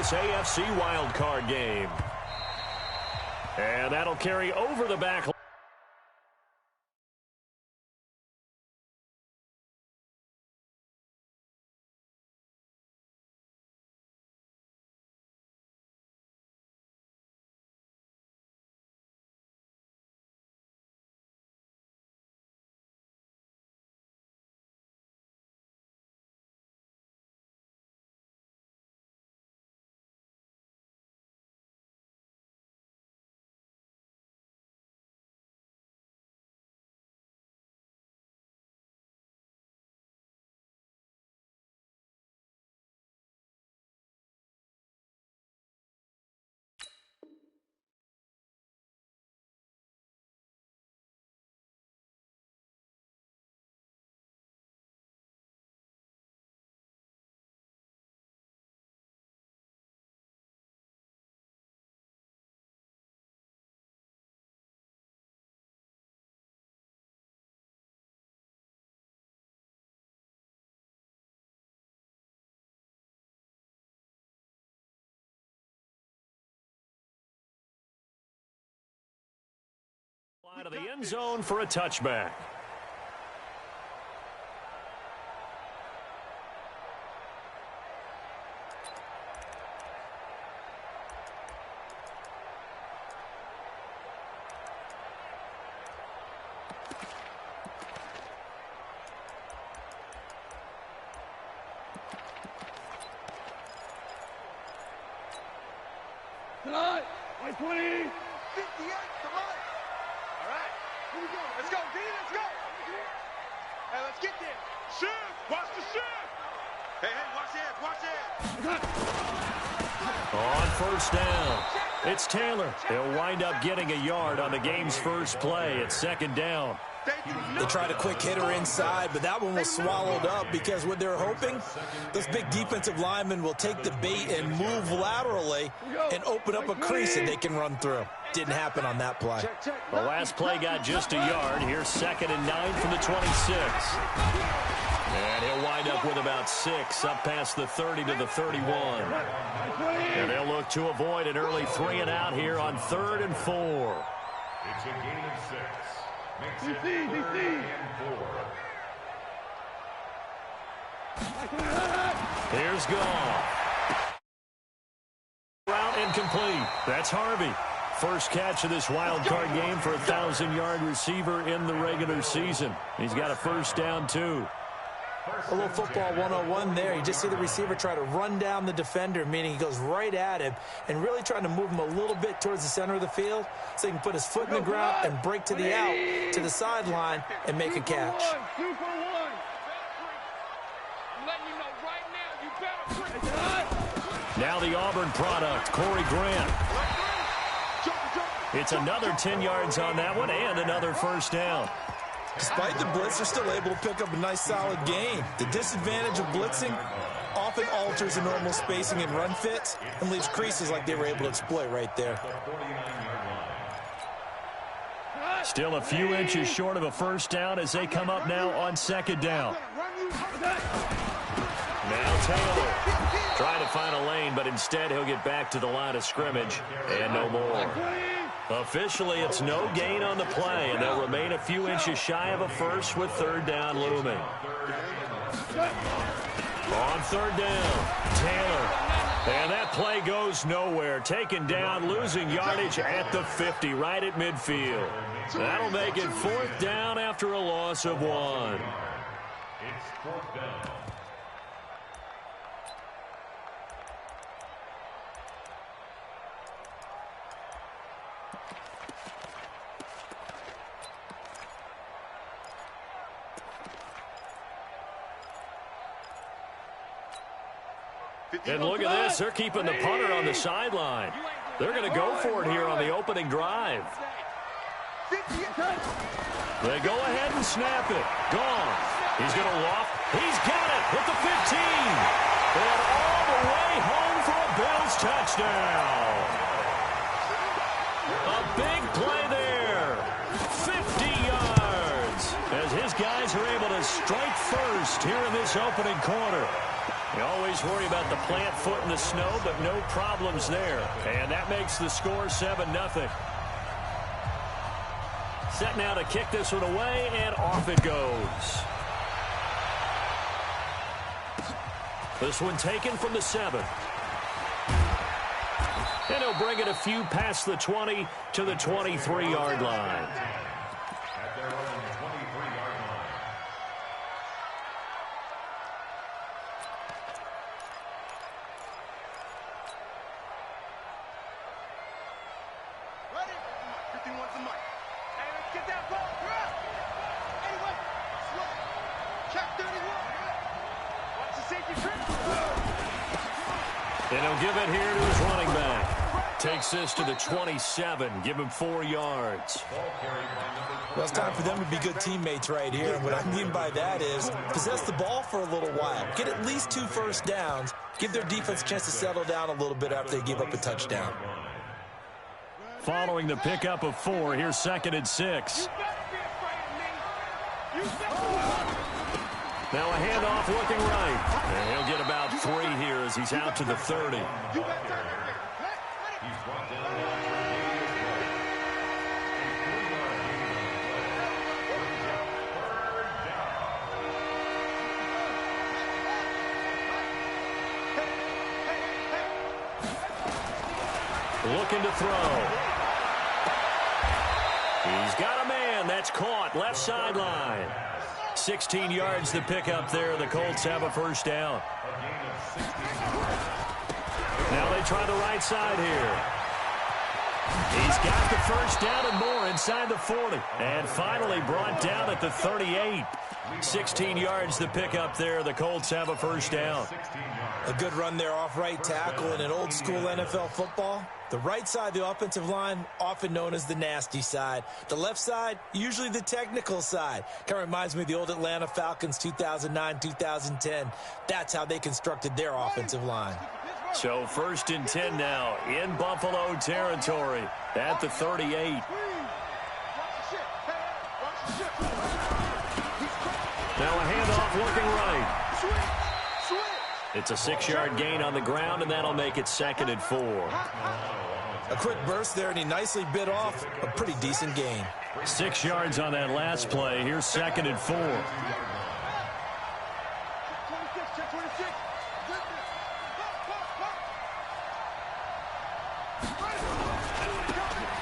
this AFC wildcard game. And that'll carry over the back line. Out of the end zone for a touchback. Tonight, 20, 58, come on. All right, here we go. Let's go, D, let's go. Hey, let's get there. Shift, watch the shift. Hey, watch it. On first down, it's Taylor. He'll wind up getting a yard on the game's first play. It's second down. They tried a quick hitter inside, but that one was swallowed up because what they're hoping, those big defensive linemen will take the bait and move laterally and open up a crease that they can run through. Didn't happen on that play. The last play got just a yard. Here's 2nd and 9 from the 26. And he'll wind up with about 6 up past the 30 to the 31. And they'll look to avoid an early 3 and out here on 3rd and 4. It's a gain of 6. DC. Here's Goff. Route incomplete. That's Harvey. First catch of this wild card game for a 1,000-yard receiver in the regular season. He's got a first down, too. A little football 101 there. You just see the receiver try to run down the defender, meaning he goes right at him and really trying to move him a little bit towards the center of the field so he can put his foot in the ground and break to the out, to the sideline, and make a catch. 2 for 1. I'm letting you know right now, you better. Now the Auburn product, Corey Grant. It's another 10 yards on that one and another first down. Despite the blitz, they're still able to pick up a nice, solid gain. The disadvantage of blitzing often alters the normal spacing and run fits and leaves creases like they were able to exploit right there. Still a few inches short of a first down as they come up now on 2nd down. Now Taylor trying to find a lane, but instead he'll get back to the line of scrimmage and no more. Officially, it's no gain on the play, and they'll remain a few inches shy of a first with 3rd down looming. On 3rd down, Taylor. And that play goes nowhere. Taken down, losing yardage at the 50, right at midfield. That'll make it 4th down after a loss of 1. It's 4th down. And look at this. They're keeping the punter on the sideline. They're going to go for it here on the opening drive. They go ahead and snap it. Gone. He's going to loft. He's got it with the 15. And all the way home for a Bills touchdown. A big play there. 50 yards as his guys are able to strike first here in this opening quarter. You always worry about the plant foot in the snow, but no problems there. And that makes the score 7-0. Set now to kick this one away, and off it goes. This one taken from the 7. And he'll bring it a few past the 20 to the 23-yard line. At their own 23-yard line. Ready? 51's the mic. Hey, let's get that ball. Anyway, slow. Check 31. Watch the safety trip. And he'll give it here to his running back. Takes this to the 27. Give him 4 yards. Well, it's time for them to be good teammates right here. And what I mean by that is possess the ball for a little while. Get at least 2 first downs. Give their defense a chance to settle down a little bit after they give up a touchdown. Following the pickup of 4, here's 2nd and 6. Now a handoff looking right. And he'll get about 3 here as he's out to the 30. He's brought down after a Looking to throw. He's got a man. That's caught. Left sideline. 16 yards to pick up there. The Colts have a first down. Now they try the right side here. He's got the first down and more inside the 40. And finally brought down at the 38. 16 yards to pick up there. The Colts have a first down. A good run there off right tackle in an old school NFL football. The right side of the offensive line, often known as the nasty side. The left side, usually the technical side. Kind of reminds me of the old Atlanta Falcons 2009-2010. That's how they constructed their offensive line. So 1st and 10 now in Buffalo territory at the 38. Now a handoff looking right. It's a 6-yard gain on the ground, and that'll make it 2nd and 4. A quick burst there, and he nicely bit off a pretty decent gain. 6 yards on that last play. Here's 2nd and 4.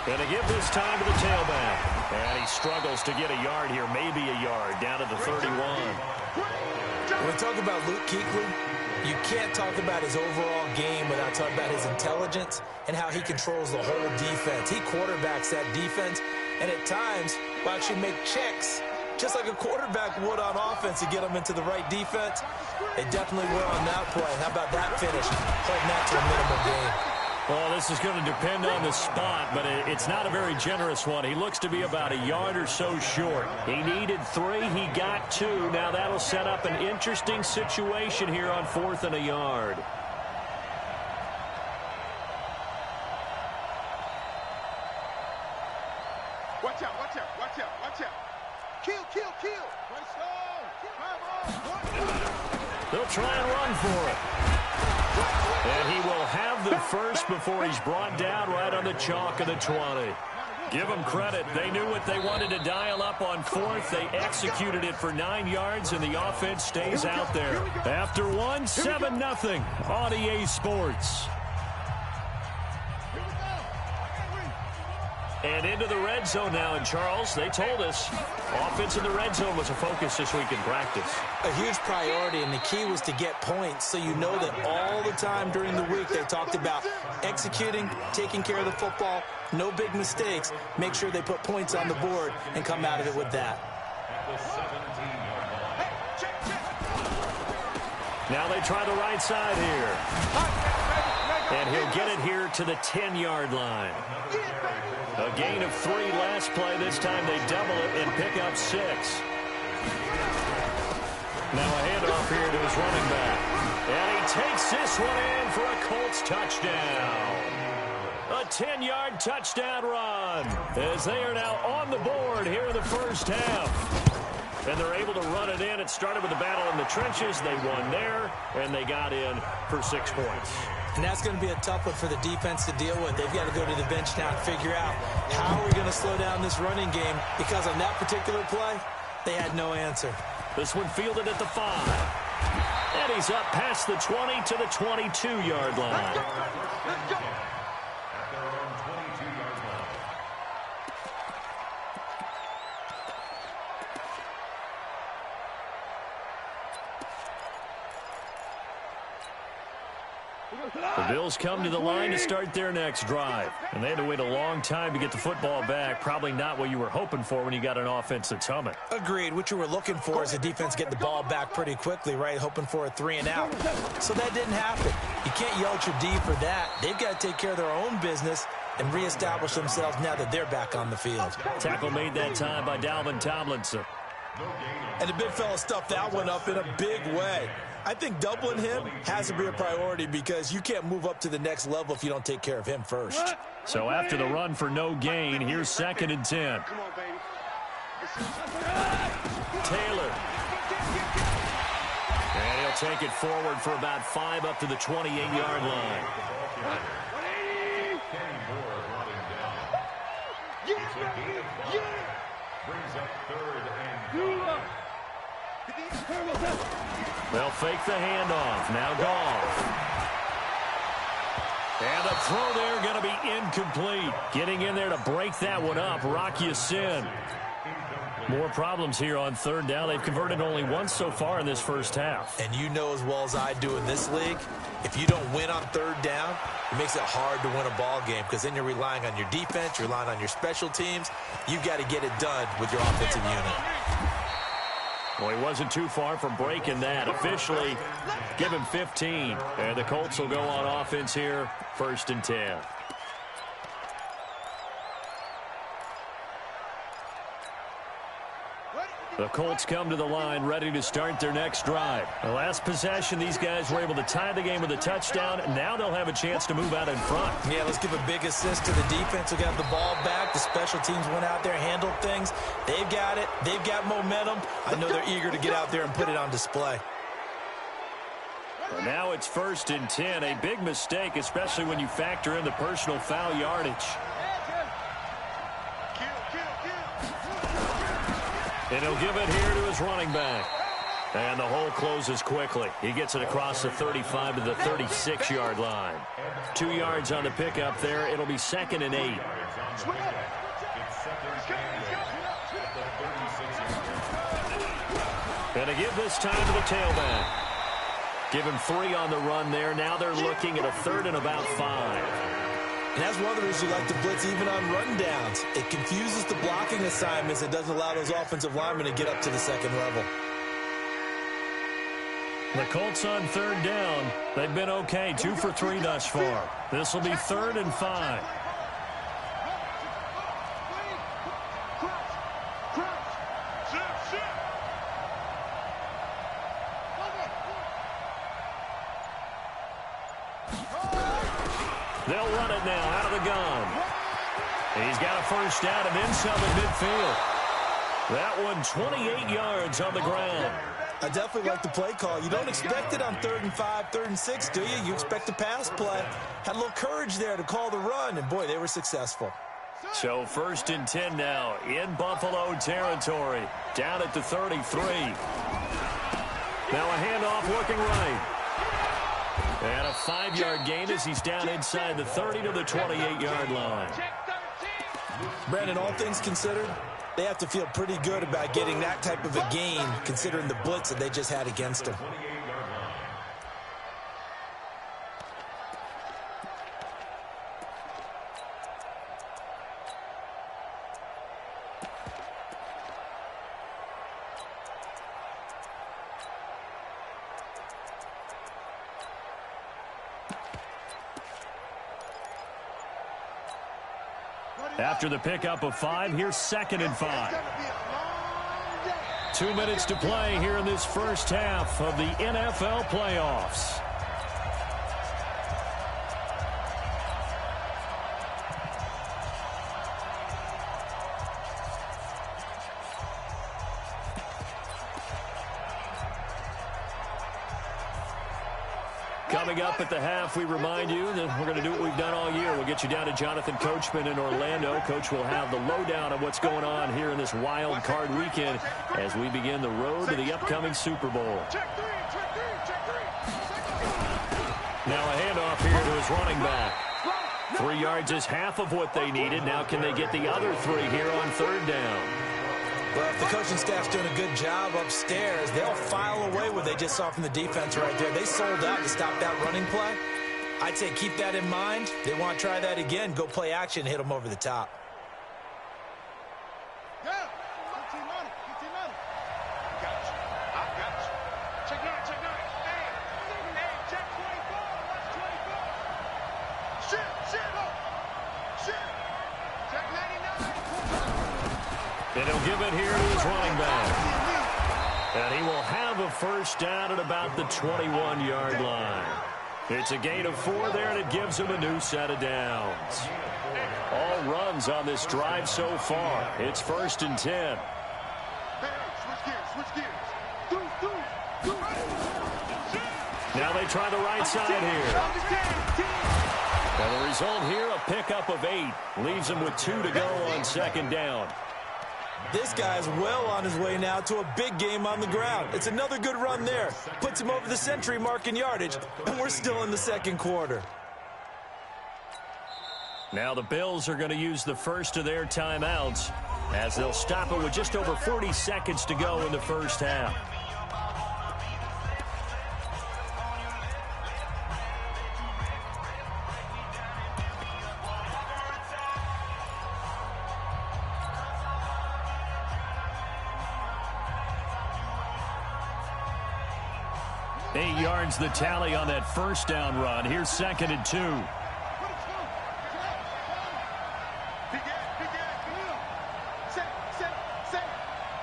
Going to give this time to the tailback. And he struggles to get a yard here, maybe a yard, down to the 31. When we talk about Luke Kuechly, you can't talk about his overall game without talking about his intelligence and how he controls the whole defense. He quarterbacks that defense, and at times will actually make checks, just like a quarterback would on offense to get them into the right defense. They definitely were on that play. How about that finish? Holding that to a minimum gain. Well, this is going to depend on the spot, but it's not a very generous one. He looks to be about a yard or so short. He needed 3. He got 2. Now that'll set up an interesting situation here on 4th and a yard. Watch out, watch out, watch out, watch out. Kill, kill, kill. They'll try and run for it. And he will have the first before he's brought down right on the chalk of the 20. Give them credit. They knew what they wanted to dial up on 4th. They executed it for 9 yards, and the offense stays out there. After 1, 7-0 on EA Sports. And into the red zone now. And, Charles, they told us offense in the red zone was a focus this week in practice. A huge priority, and the key was to get points. So you know that all the time during the week they talked about executing, taking care of the football, no big mistakes. Make sure they put points on the board and come out of it with that. Now they try the right side here. And he'll get it here to the 10-yard line. A gain of 3 last play. This time they double it and pick up 6. Now a handoff here to his running back. And he takes this one in for a Colts touchdown. A 10-yard touchdown run as they are now on the board here in the first half. And they're able to run it in. It started with a battle in the trenches. They won there, and they got in for 6 points. And that's going to be a tough one for the defense to deal with. They've got to go to the bench now and figure out how are we going to slow down this running game, because on that particular play, they had no answer. This one fielded at the 5. And he's up past the 20 to the 22-yard line. Let's go. At their own 22-yard line. The Bills come to the line to start their next drive. And they had to wait a long time to get the football back. Probably not what you were hoping for when you got an offense that's humming. Agreed. What you were looking for is the defense getting the ball back pretty quickly, right? Hoping for a 3 and out. So that didn't happen. You can't yell at your D for that. They've got to take care of their own business and reestablish themselves now that they're back on the field. Tackle made that time by Dalvin Tomlinson. And the big fella stuffed that one up in a big way. I think doubling him has to be a priority, because you can't move up to the next level if you don't take care of him first. So after the run for no gain, here's 2nd and 10. Come on, baby. Taylor. And he'll take it forward for about 5 up to the 28-yard line. Brings up 3rd and They'll fake the handoff. Now Goff. And the throw there going to be incomplete. Getting in there to break that one up, Rock Ya-Sin. More problems here on 3rd down. They've converted only once so far in this first half. And you know as well as I do in this league, if you don't win on 3rd down, it makes it hard to win a ball game, because then you're relying on your defense, you're relying on your special teams. You've got to get it done with your offensive unit. Well, he wasn't too far from breaking that. Officially, give him 15. And the Colts will go on offense here, 1st and 10. The Colts come to the line ready to start their next drive. The last possession, these guys were able to tie the game with a touchdown, and now they'll have a chance to move out in front. Yeah, let's give a big assist to the defense who got the ball back. The special teams went out there, handled things. They've got it. They've got momentum. I know they're eager to get out there and put it on display. Well, now it's 1st and 10. A big mistake, especially when you factor in the personal foul yardage. And he'll give it here to his running back. And the hole closes quickly. He gets it across the 35 to the 36-yard line. 2 yards on the pickup there. It'll be 2nd and 8. And to give this time to the tailback. Give him 3 on the run there. Now they're looking at a 3rd and about 5. And that's one of the reasons you like to blitz even on rundowns. It confuses the blocking assignments. It doesn't allow those offensive linemen to get up to the 2nd level. The Colts on 3rd down. They've been okay, 2 for 3 thus far. This will be 3rd and 5. They'll run it now out of the gun. He's got a 1st down and then some in midfield. That one 28 yards on the ground. I definitely like the play call. You don't expect it on 3rd and 5, 3rd and 6, do you? You expect a pass play. Had a little courage there to call the run, and boy, they were successful. So 1st and 10 now in Buffalo territory. Down at the 33. Now a handoff looking right. And a 5-yard gain as he's down inside the 30 to the 28-yard line. Brandon, all things considered, they have to feel pretty good about getting that type of a gain, considering the blitz that they just had against them. After the pickup of 5, here's 2nd and 5. 2 minutes to play here in this first half of the NFL playoffs. Coming up at the half, we remind you that we're going to do what we've done all year. We'll get you down to Jonathan Coachman in Orlando. Coach will have the lowdown of what's going on here in this wild card weekend as we begin the road to the upcoming Super Bowl. Now a handoff here to his running back. 3 yards is half of what they needed. Now can they get the other 3 here on third down? Well, if the coaching staff's doing a good job upstairs, they'll file away what they just saw from the defense right there. They sold out to stop that running play. I'd say keep that in mind. They want to try that again. Go play action, hit them over the top. And he'll give it here to his running back. And he will have a first down at about the 21-yard line. It's a gain of 4 there, and it gives him a new set of downs. All runs on this drive so far. It's 1st and 10. Now they try the right side here. And the result here, a pickup of 8. Leaves him with 2 to go on 2nd down. This guy's well on his way now to a big game on the ground. It's another good run there. Puts him over the century mark in yardage, and we're still in the 2nd quarter. Now the Bills are going to use the first of their timeouts as they'll stop it with just over 40 seconds to go in the first half. The tally on that first down run. Here's 2nd and 2.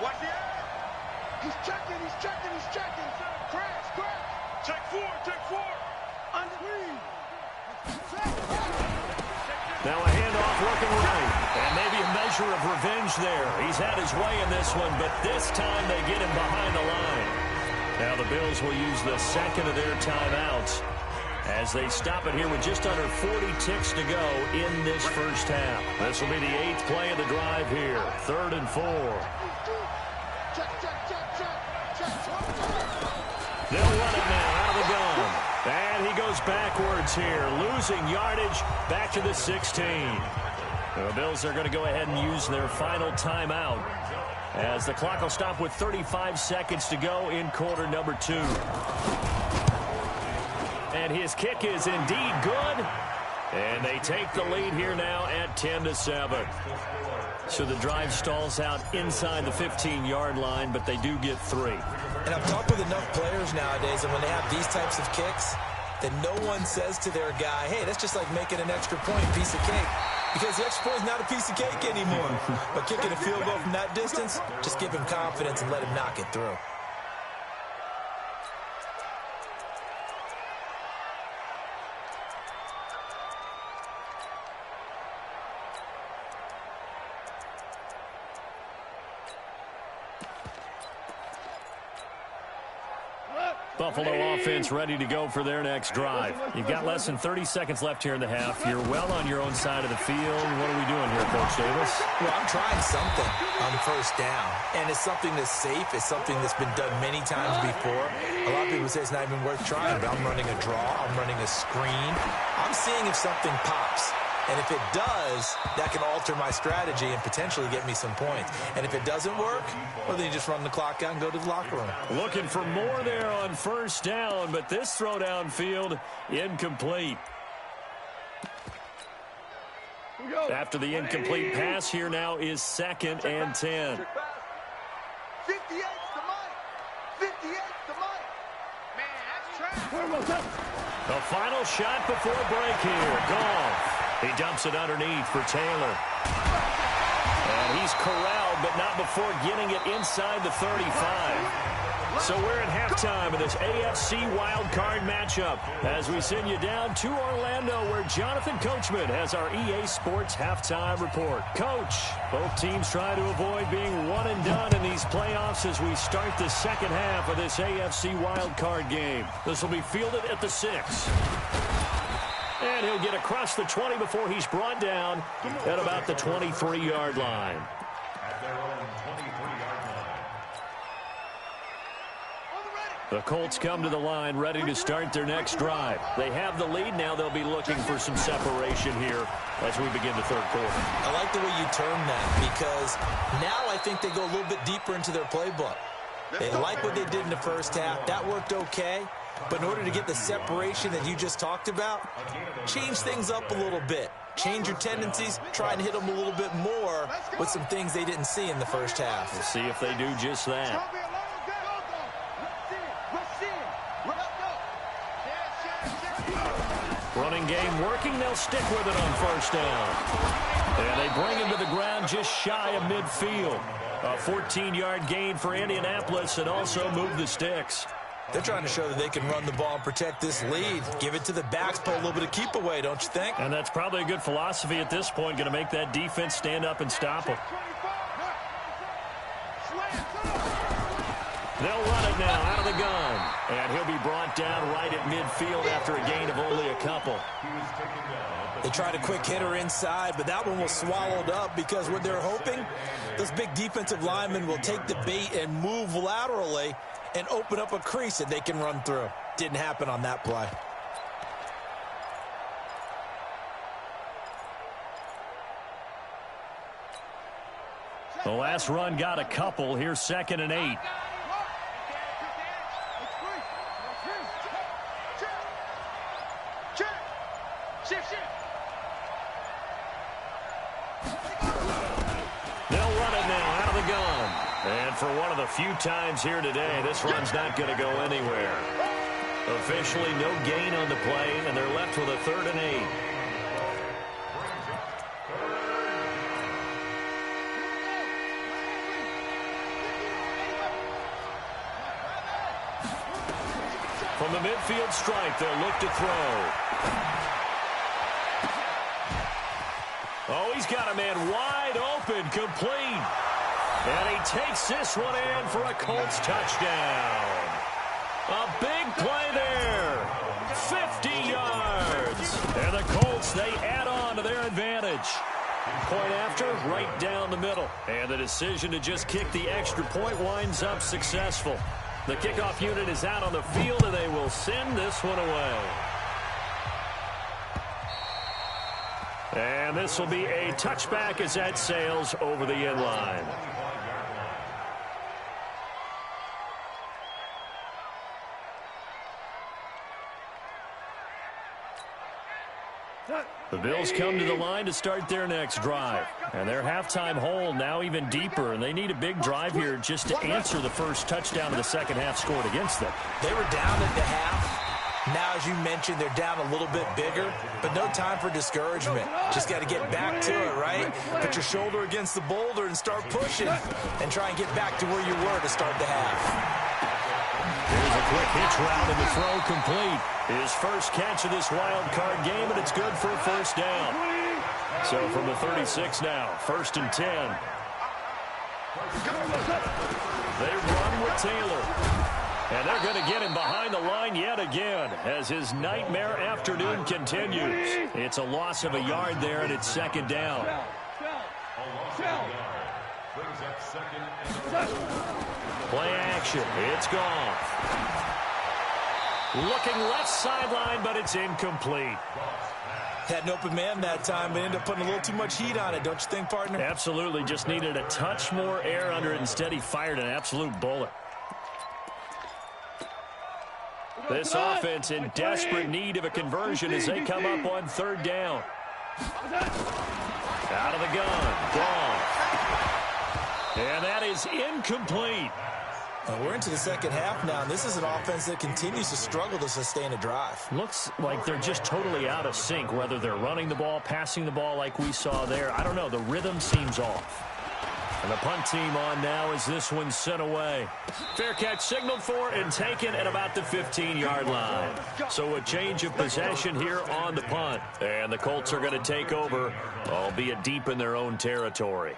Watch the eye. He's checking. Check 4. Now a handoff working right. And maybe a measure of revenge there. He's had his way in this one, but this time they get him behind the line. Now the Bills will use the 2nd of their timeouts as they stop it here with just under 40 ticks to go in this first half. This will be the 8th play of the drive here. 3rd and 4. They'll run it now out of the gun. And he goes backwards here, losing yardage back to the 16. The Bills are going to go ahead and use their final timeout as the clock will stop with 35 seconds to go in quarter number 2. And his kick is indeed good. And they take the lead here now at 10-7. So the drive stalls out inside the 15-yard line, but they do get 3. And I've talked with enough players nowadays, and when they have these types of kicks, that no one says to their guy, hey, that's just like making an extra point, piece of cake. Because the extra point is not a piece of cake anymore. But kicking a field goal from that distance, just give him confidence and let him knock it through. Buffalo offense ready to go for their next drive. You've got less than 30 seconds left here in the half. You're well on your own side of the field. What are we doing here, Coach Davis? Well, I'm trying something on first down. And it's something that's safe. It's something that's been done many times before. A lot of people say it's not even worth trying, but I'm running a draw. I'm running a screen. I'm seeing if something pops. And if it does, that can alter my strategy and potentially get me some points. And if it doesn't work, well, then you just run the clock out and go to the locker room. Looking for more there on first down, but this throw downfield incomplete. After the incomplete pass, here now is 2nd and 10. 58's the money. 58's the money. Man, that's trash. The final shot before break here. Goff. He dumps it underneath for Taylor. And he's corralled, but not before getting it inside the 35. So we're at halftime of this AFC wildcard matchup as we send you down to Orlando where Jonathan Coachman has our EA Sports halftime report. Coach, both teams try to avoid being one and done in these playoffs as we start the second half of this AFC wildcard game. This will be fielded at the 6. And he'll get across the 20 before he's brought down at about the 23-yard line. At their own 23-yard line. The Colts come to the line ready to start their next drive. They have the lead. Now they'll be looking for some separation here as we begin the third quarter. I like the way you term that because now I think they go a little bit deeper into their playbook. They like what they did in the first half. That worked okay. But in order to get the separation that you just talked about, change things up a little bit. Change your tendencies, try and hit them a little bit more with some things they didn't see in the first half. We'll see if they do just that. Running game working, they'll stick with it on first down. And they bring him to the ground just shy of midfield. A 14-yard gain for Indianapolis and also move the sticks. They're trying to show that they can run the ball and protect this lead. Give it to the backs, play a little bit of keep away, don't you think? And that's probably a good philosophy at this point, going to make that defense stand up and stop them. They'll run it now out of the gun. And he'll be brought down right at midfield after a gain of only a couple. They tried a quick hitter inside, but that one was swallowed up because what they're hoping, those big defensive linemen will take the bait and move laterally and open up a crease that they can run through. Didn't happen on that play. The last run got a couple. Here's 2nd and 8. They'll run it now out of the gun. And for one of the few times here today, this run's not going to go anywhere. Officially no gain on the play, and they're left with a 3rd and 8. From the midfield stripe, they'll look to throw. Oh, he's got a man wide open, complete. And he takes this one in for a Colts touchdown. A big play there. 50 yards. And the Colts, they add on to their advantage. Point after, right down the middle. And the decision to just kick the extra point winds up successful. The kickoff unit is out on the field, and they will send this one away. And this will be a touchback as that sails over the end line. The Bills come to the line to start their next drive. And their halftime hole now even deeper, and they need a big drive here just to answer the first touchdown of the second half scored against them. They were down at the half. Now, as you mentioned, they're down a little bit bigger, but no time for discouragement. Just got to get back to it, right? Put your shoulder against the boulder and start pushing and try and get back to where you were to start the half. Here's a quick hitch route and the throw complete. His first catch of this wild card game, and it's good for a first down. So from the 36 now, 1st and 10. They run with Taylor. And they're going to get him behind the line yet again as his nightmare afternoon continues. It's a loss of a yard there, and it's 2nd down. Play action. It's gone. Looking left sideline, but it's incomplete. Had an open man that time, but ended up putting a little too much heat on it, don't you think, partner? Absolutely. Just needed a touch more air under it. Instead, he fired an absolute bullet. This offense in desperate need of a conversion as they come up on 3rd down. Out of the gun. Gone. And that is incomplete. We're into the second half now, and this is an offense that continues to struggle to sustain a drive. Looks like they're just totally out of sync, whether they're running the ball, passing the ball like we saw there. I don't know. The rhythm seems off. And the punt team on now as this one's sent away. Fair catch signaled for and taken at about the 15-yard line. So a change of possession here on the punt. And the Colts are going to take over, albeit deep in their own territory.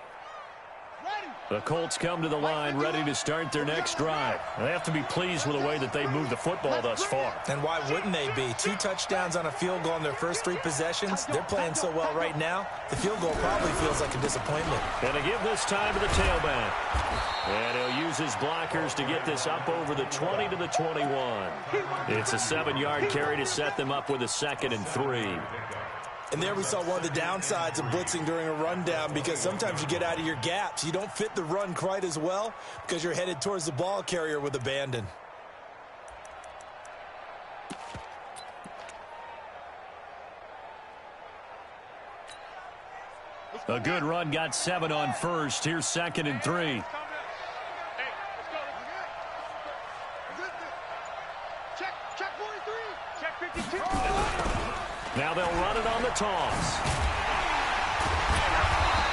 The Colts come to the line ready to start their next drive. They have to be pleased with the way that they moved the football thus far. And why wouldn't they be? 2 touchdowns on a field goal in their first 3 possessions. They're playing so well right now, the field goal probably feels like a disappointment. And to give this time to the tailback. And he'll use his blockers to get this up over the 20 to the 21. It's a 7-yard carry to set them up with a 2nd and 3. And there we saw one of the downsides of blitzing during a rundown, because sometimes you get out of your gaps. You don't fit the run quite as well because you're headed towards the ball carrier with abandon. A good run got 7 on first. Here's 2nd and 3. Now they'll run it on the toss.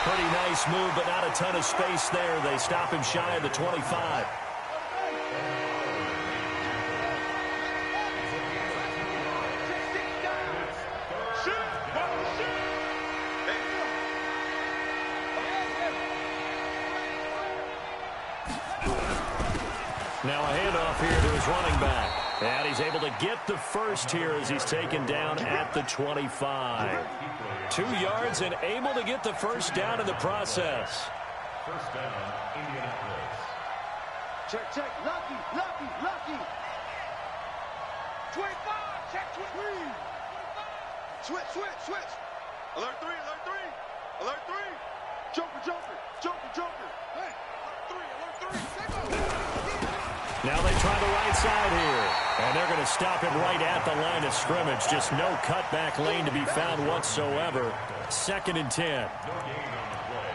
Pretty nice move, but not a ton of space there. They stop him shy of the 25. Now a handoff here to his running back. And he's able to get the first here as he's taken down at the 25. 2 yards and able to get the first down in the process. First down, Indianapolis. Check, check. Lucky, lucky, lucky. 25. Check 23. Switch, switch, switch. Alert 3, alert 3. Alert 3. Joker, joker, joker, joker. Hey, alert 3, alert 3. Now they try the right side here. And they're going to stop him right at the line of scrimmage. Just no cutback lane to be found whatsoever. 2nd and 10.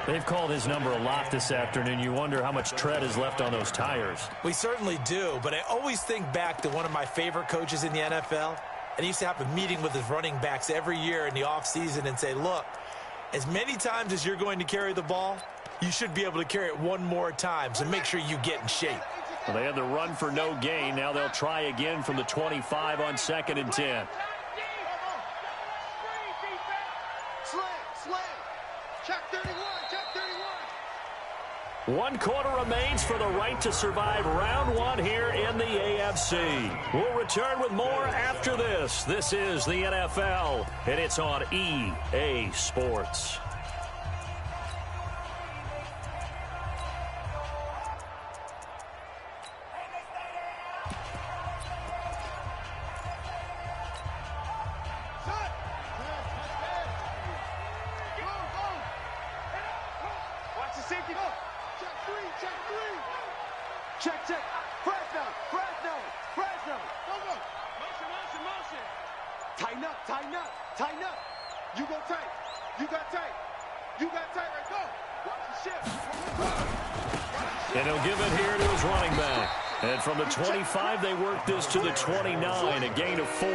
They've called his number a lot this afternoon. You wonder how much tread is left on those tires. We certainly do, but I always think back to one of my favorite coaches in the NFL. And he used to have a meeting with his running backs every year in the offseason and say, look, as many times as you're going to carry the ball, you should be able to carry it one more time, so make sure you get in shape. Well, they had the run for no gain. Now they'll try again from the 25 on 2nd and 10. Slam, slam. Check 31, check 31. 1 quarter remains for the right to survive round 1 here in the AFC. We'll return with more after this. This is the NFL, and it's on EA Sports. Check, check. Fresno, Fresno, Fresno. Go, go. Motion, motion, motion. Tighten up, tighten up, tighten up. You go tight. You got tight. You got tight. Right, go. Watch the shift. And he'll give it here to his running back. And from the 25, they work this to the 29, a gain of 4.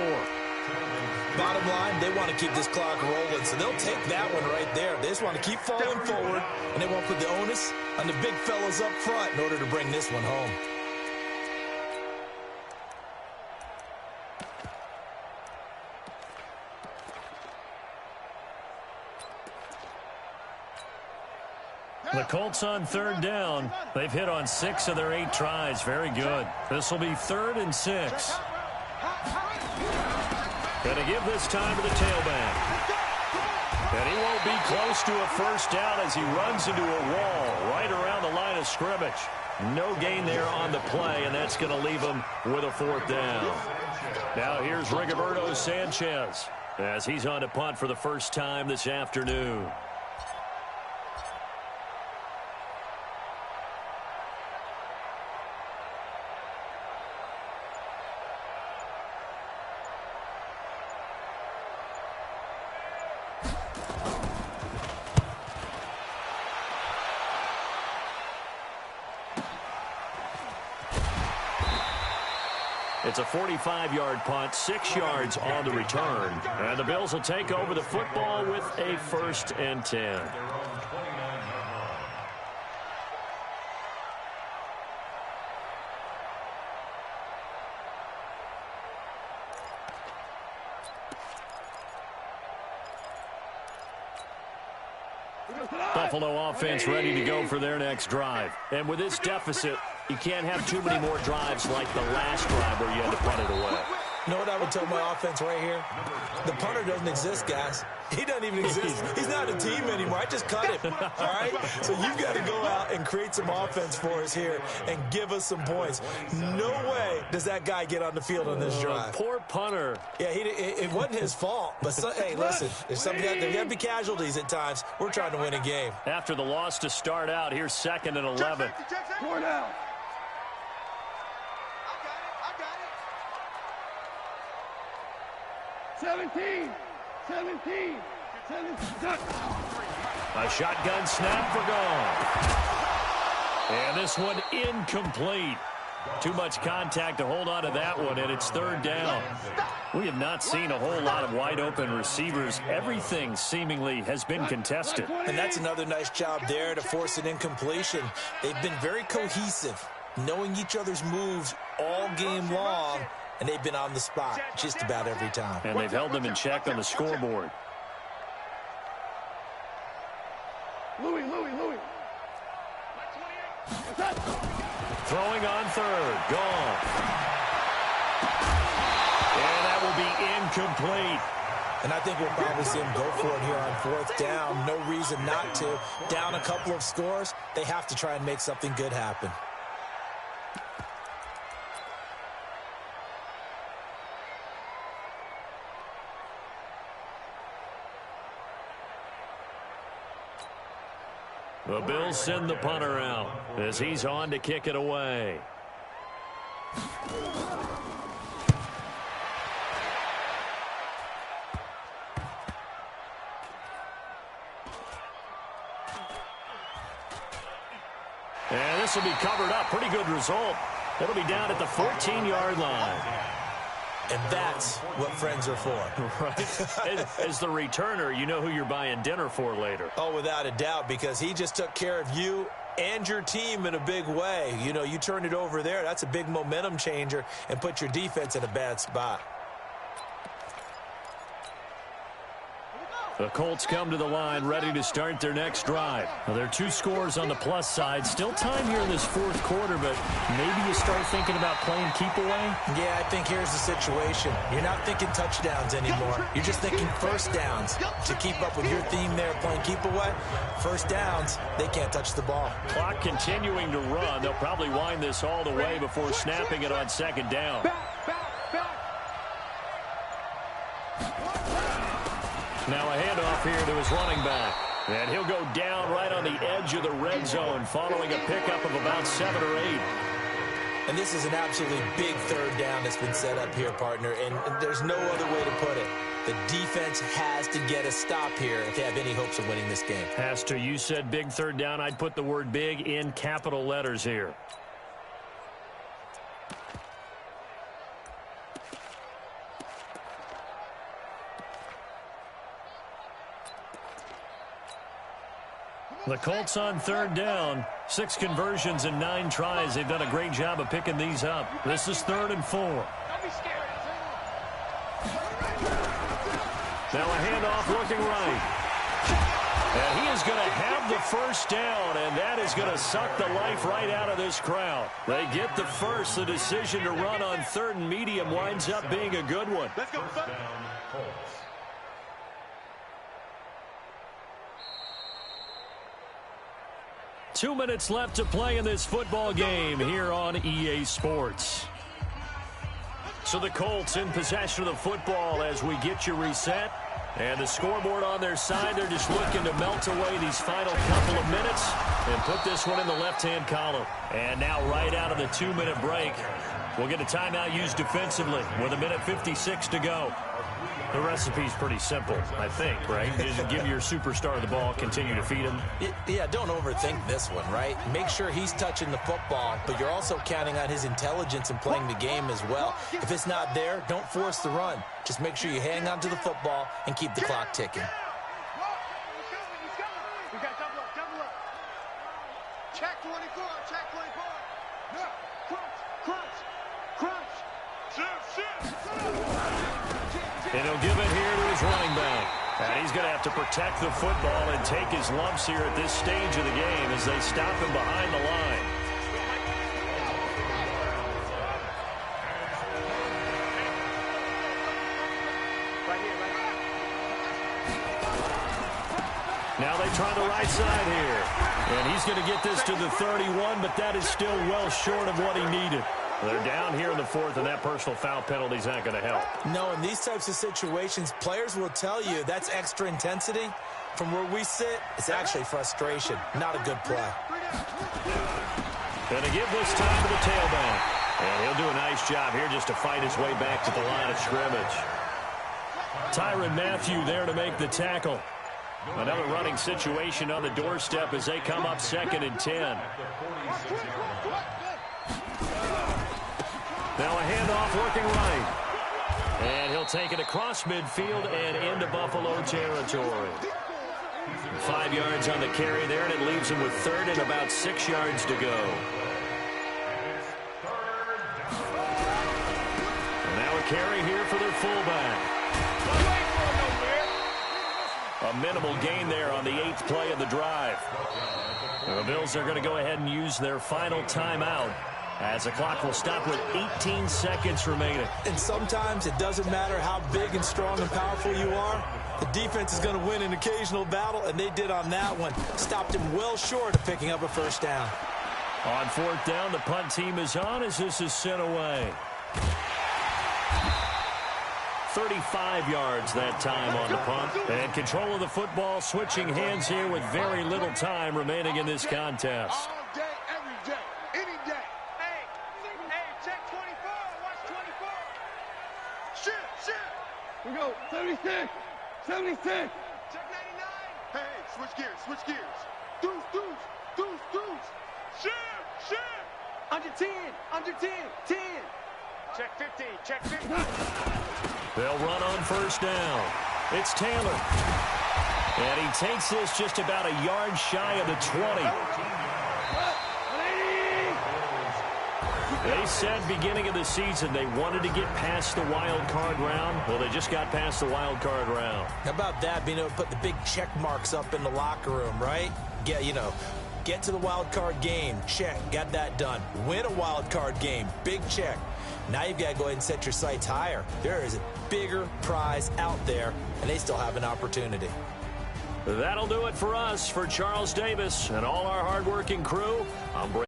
Bottom line, they want to keep this clock rolling, so they'll take that one right there. They just want to keep falling forward, and they won't put the onus on the big fellas up front in order to bring this one home. The Colts on 3rd down. They've hit on 6 of their 8 tries. Very good. This will be 3rd and 6. Going to give this time to the tailback. And he won't be close to a first down as he runs into a wall right around the line of scrimmage. No gain there on the play, and that's going to leave him with a 4th down. Now here's Rigoberto Sanchez as he's on to punt for the first time this afternoon. It's a 45-yard punt, 6 yards on the return. And the Bills will take over the football with a 1st and 10. Buffalo offense ready to go for their next drive. And with this deficit, you can't have too many more drives like the last drive where you had to punt it away. You know what I would tell my offense right here? The punter doesn't exist, guys. He doesn't even exist. He's not a team anymore. I just cut him, all right? So you've got to go out and create some offense for us here and give us some points. No way does that guy get on the field on this drive. Poor punter. Yeah, it wasn't his fault. But, hey, listen, there's got to be casualties at times. We're trying to win a game. After the loss to start out, here's 2nd and 11. Four down. I got it. 17. A shotgun snap for gone. And this one incomplete. Too much contact to hold on to that one, and it's 3rd down. We have not seen a whole lot of wide-open receivers. Everything seemingly has been contested. And that's another nice job there to force an incompletion. They've been very cohesive, knowing each other's moves all game long, and they've been on the spot just about every time. And they've held them in check on the scoreboard. Louis. Throwing on 3rd. Gone. And that will be incomplete. And I think we'll probably see him go for it here on 4th down. No reason not to. Down a couple of scores, they have to try and make something good happen. The Bills send the punter out as he's on to kick it away. And this will be covered up. Pretty good result. It'll be down at the 14-yard line. And that's what friends are for. Right. As the returner, you know who you're buying dinner for later. Oh, without a doubt, because he just took care of you and your team in a big way. You know, you turn it over there, that's a big momentum changer and put your defense in a bad spot. The Colts come to the line ready to start their next drive. Now, there are 2 scores on the plus side. Still time here in this 4th quarter, but maybe you start thinking about playing keep away? Yeah, I think here's the situation. You're not thinking touchdowns anymore. You're just thinking first downs. To keep up with your theme there, playing keep away, first downs, they can't touch the ball. Clock continuing to run. They'll probably wind this all the way before snapping it on 2nd down. Now a handoff here to his running back. And he'll go down right on the edge of the red zone following a pickup of about 7 or 8. And this is an absolutely big 3rd down that's been set up here, partner, and there's no other way to put it. The defense has to get a stop here if they have any hopes of winning this game. Has to. You said big 3rd down. I'd put the word big in capital letters here. The Colts on 3rd down. 6 conversions and 9 tries. They've done a great job of picking these up. This is 3rd and 4. Now a handoff looking right. And he is going to have the first down, and that is going to suck the life right out of this crowd. They get the first. The decision to run on 3rd and medium winds up being a good one. Let's go. 2 minutes left to play in this football game here on EA Sports. So the Colts in possession of the football as we get you reset. And the scoreboard on their side, they're just looking to melt away these final couple of minutes and put this one in the left-hand column. And now right out of the 2-minute break, we'll get a timeout used defensively with 1:56 to go. The recipe's pretty simple, I think, right? Just give your superstar the ball, continue to feed him. Yeah, don't overthink this one, right? Make sure he's touching the football, but you're also counting on his intelligence in playing the game as well. If it's not there, don't force the run. Just make sure you hang on to the football and keep the clock ticking. We got double up. Check 24. No, crunch. Shift. And he'll give it here to his running back. And he's going to have to protect the football and take his lumps here at this stage of the game as they stop him behind the line. Now they try the right side here. And he's going to get this to the 31, but that is still well short of what he needed. They're down here in the fourth, and that personal foul penalty is not going to help. No, in these types of situations, players will tell you that's extra intensity. From where we sit, it's actually frustration. Not a good play. Going to give this time to the tailback. And he'll do a nice job here just to fight his way back to the line of scrimmage. Tyrann Mathieu there to make the tackle. Another running situation on the doorstep as they come up 2nd and 10. Now a handoff working right. And he'll take it across midfield and into Buffalo territory. 5 yards on the carry there, and it leaves him with 3rd and about 6 yards to go. And now a carry here for their fullback. A minimal gain there on the 8th play of the drive. The Bills are going to go ahead and use their final timeout as the clock will stop with 18 seconds remaining. And sometimes it doesn't matter how big and strong and powerful you are. The defense is going to win an occasional battle, and they did on that one. Stopped him well short of picking up a first down. On 4th down, the punt team is on as this is sent away. 35 yards that time on the punt. And control of the football, switching hands here with very little time remaining in this contest. All day, every day, any day. Hey, check 24. Watch 24. Shit. We go, 76. 76. Check 99. Hey, switch gears. Deuce. Shit. Under 10, 10. Check 50. They'll run on 1st down. It's Taylor. And he takes this just about a yard shy of the 20. They said beginning of the season they wanted to get past the wild card round. Well, they just got past the wild card round. How about that, being able to put the big check marks up in the locker room, right? Get to the wild card game. Check. Got that done. Win a wild card game. Big check. Now you've got to go ahead and set your sights higher. There is a bigger prize out there, and they still have an opportunity. That'll do it for us. For Charles Davis and all our hardworking crew, I'm Brad.